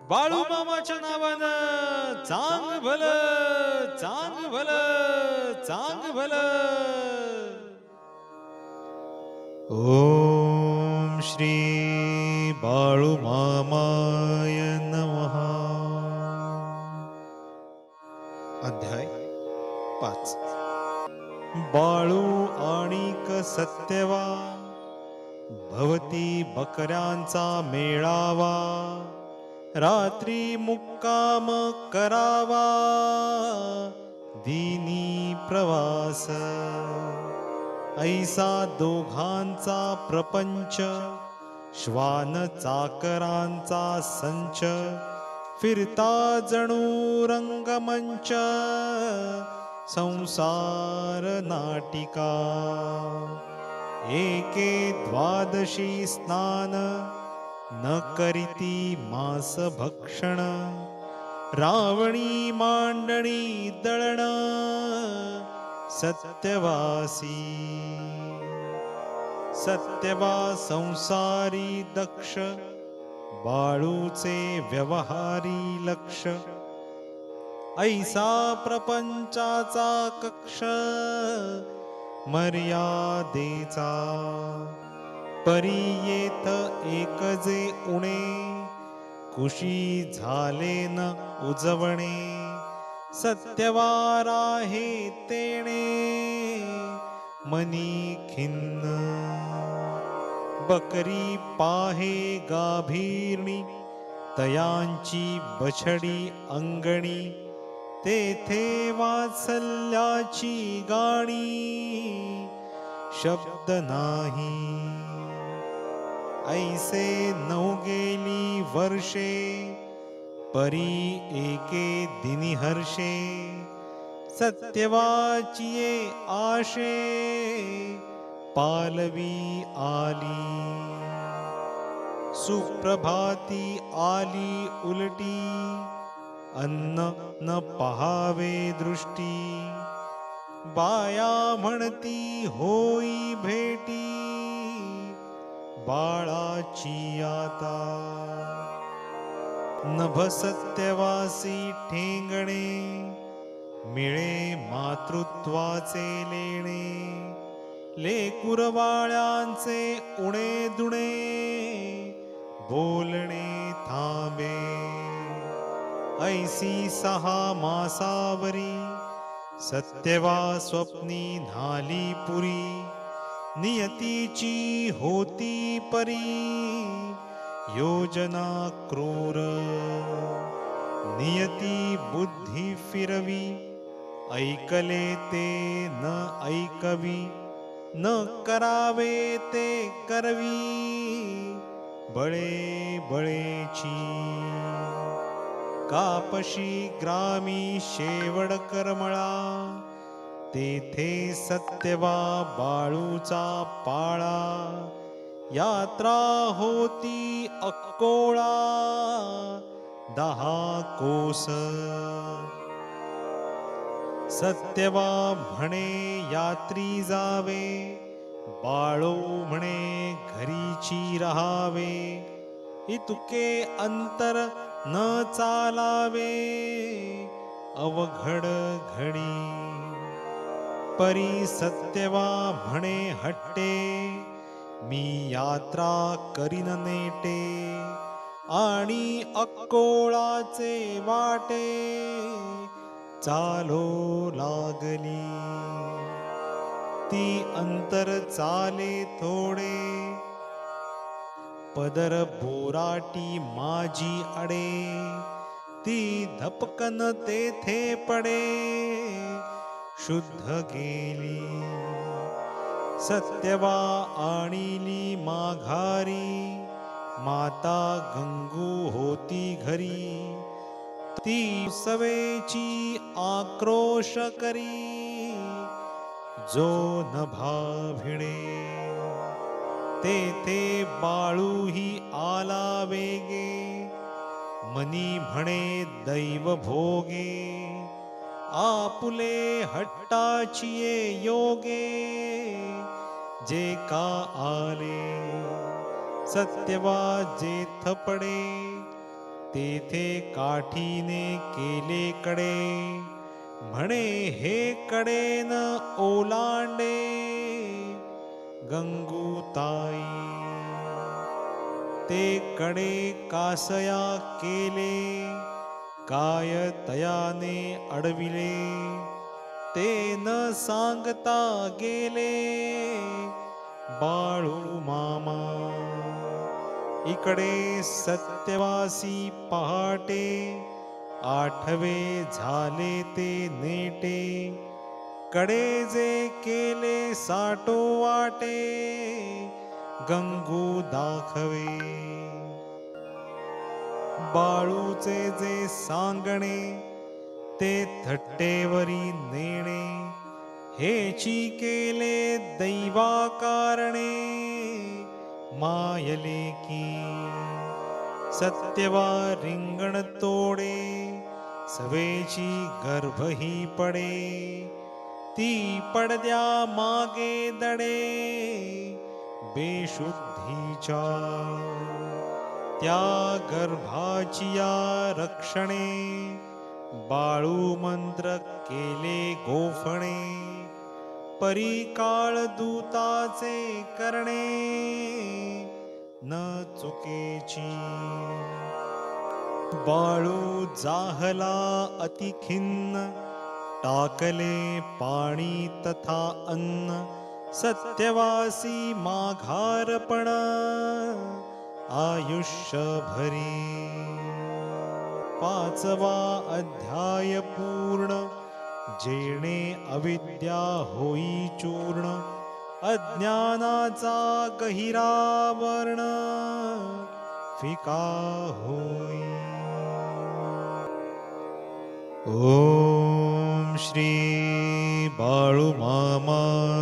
बाळू मामाच्या नावानं चांग भल चांग भल चांग भल. ओम श्री बाळू मामाय नमः. अध्याय 5. बाळू आणिक सत्यवा भवती बकऱ्यांचा मेळावा, रात्री मुक्काम करावा दिनी प्रवास. ऐसा दोघांचा प्रपंच, श्वान चाकरांचा संच, फिरता जणू रंगमंच संसार नाटिका. एके द्वादशी स्नान, न करीती मांस भक्षण, रावणी मांडणी दळण सत्यवासी. सत्यवा संसारी दक्ष, बाळूचे व्यवहारी लक्ष. ऐसा प्रपंचाचा कक्ष, मर्यादेचा. परी येत एक जे उणे, कुशी झाले न उजवणे. सत्यवार आहे तेणे, मनी खिन्न. बकरी पाहे गाभीर्णी, तयांची बछडी अंगणी. तेथे वात्सल्याची गाणी, शब्द नाही. ऐसे नऊ गेली वर्षे, परी एके दिनी हर्षे. सत्यवाचिये आशे, पालवी आली. सुप्रभाती आली उलटी, अन्न न पहावे दृष्टी. बाया म्हणती होई भेटी, बाळाची आता. नभ सत्यवासी ठेंगणे, मिळे मातृत्वाचे लेणे. लेकुर बाळ्यांचे उणे दुणे, बोलणे थांबे. ऐसी 6 मासावरी, सत्यवा स्वप्नी न्हाली पुरी. नियतीची होती परी, योजना क्रूर. नियती बुद्धी फिरवी, ऐकले ते न ऐकवी. न करावे ते करवी, बळे बळेची. कापशी ग्रामी शेवड करमळा, तेथे सत्यवा बाळूचा पाळा. यात्रा होती अक्कोळा, 10 कोस. सत्यवा म्हणे यात्री जावे, बाळू म्हणे घरीची राहावे. इतके अंतर न चालावे, अवघड घडी. परी सत्यवा म्हणे हट्टे, मी यात्रा करीन नेटे. आणि अक्कोळाचे वाटे, चालो लागली. ती अंतर चाले थोडे, पदर बोराटी माझी अडे. ती धपकन तेथे पडे, शुद्ध गेली. सत्यवा आणिली माघारी, माता गंगू होती घरी. ती सवेची आक्रोश करी, जो नभा भिडे. तेथे बाळूही आला वेगे, मनी म्हणे दैव भोगे. आपुले हट्टाचिये योगे, जे का आले. सत्यवा जेथ पडे, तेथे काठीने केले कडे, म्हणे हे कडे न ओलांडे गंगूताई. ते कडे कासया केले, काय तयाने अडविले, ते न सांगता गेले बाळू मामा. इकडे सत्यवासी पहाटे, आठवे झाले ते नेटे, कडे जे केले साठो वाटे गंगू दाखवे. बाळूचे जे सांगणे ते थट्टेवरी नेणे, हेची केले दैवाकारणे मायले की. सत्यवा रिंगण तोडे, सवेची गर्भही पडे, ती पडद्या मागे दडे बेशुद्धीच्या. त्या गर्भाचिया रक्षणे, बाळू मंत्र केले गोफणे, परी काळ दूताचे करणे न चुकेची. बाळू जाहला अति खिन्न, टाकले पाणी तथा अन्न, सत्यवासी माघारपण आयुष्यभरी. पाचवा अध्याय पूर्ण, जेणे अविद्या होई चूर्ण, अज्ञानाचा गहिरावर्ण फिका होई. ओम श्री बाळू मामा